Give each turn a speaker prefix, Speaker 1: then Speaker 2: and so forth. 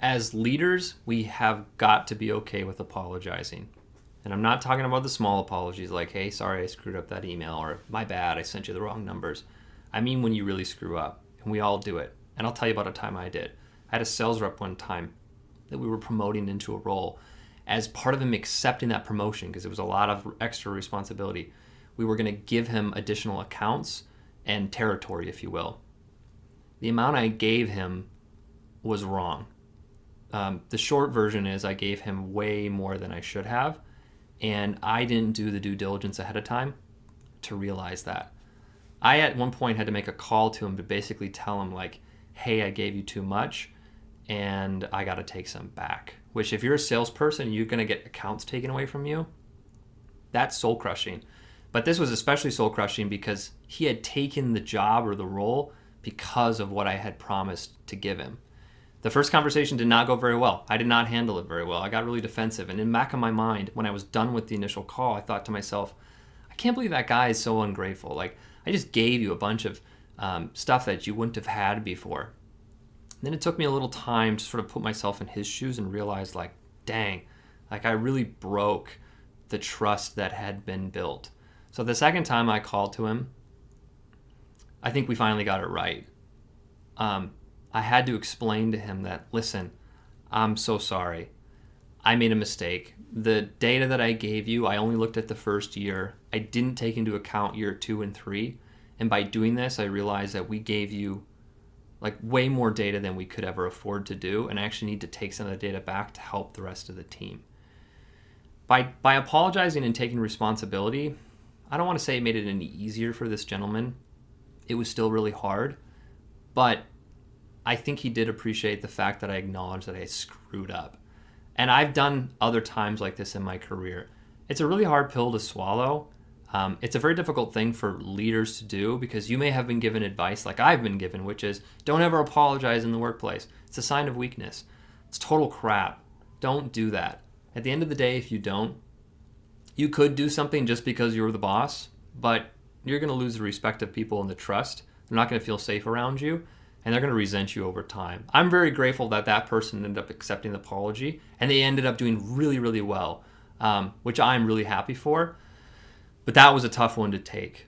Speaker 1: As leaders, we have got to be okay with apologizing. And I'm not talking about the small apologies like, hey, sorry I screwed up that email, or my bad, I sent you the wrong numbers. I mean when you really screw up, and we all do it. And I'll tell you about a time I did. I had a sales rep one time that we were promoting into a role. As part of him accepting that promotion, because it was a lot of extra responsibility, we were going to give him additional accounts and territory, if you will. The amount I gave him was wrong. The short version is I gave him way more than I should have, and I didn't do the due diligence ahead of time to realize that. I at one point had to make a call to him to basically tell him like, hey, I gave you too much and I got to take some back. Which if you're a salesperson, you're going to get accounts taken away from you. That's soul crushing. But this was especially soul crushing because he had taken the job or the role because of what I had promised to give him. The first conversation did not go very well. I did not handle it very well. I got really defensive. And in the back of my mind, when I was done with the initial call, I thought to myself, I can't believe that guy is so ungrateful. Like, I just gave you a bunch of stuff that you wouldn't have had before. And then it took me a little time to sort of put myself in his shoes and realize, like, dang, like I really broke the trust that had been built. So the second time I called to him, I think we finally got it right. I had to explain to him that, listen, I'm so sorry. I made a mistake. The data that I gave you, I only looked at the first year. I didn't take into account year 2 and 3. And by doing this, I realized that we gave you like way more data than we could ever afford to do. And I actually need to take some of the data back to help the rest of the team. By apologizing and taking responsibility, I don't want to say it made it any easier for this gentleman. It was still really hard. But I think he did appreciate the fact that I acknowledged that I screwed up. And I've done other times like this in my career. It's a really hard pill to swallow. It's a very difficult thing for leaders to do because you may have been given advice like I've been given, which is don't ever apologize in the workplace. It's a sign of weakness. It's total crap. Don't do that. At the end of the day, if you don't, you could do something just because you're the boss, but you're going to lose the respect of people and the trust. They're not going to feel safe around you. And they're going to resent you over time. I'm very grateful that that person ended up accepting the apology, and they ended up doing really, really well, which I'm really happy for. But that was a tough one to take.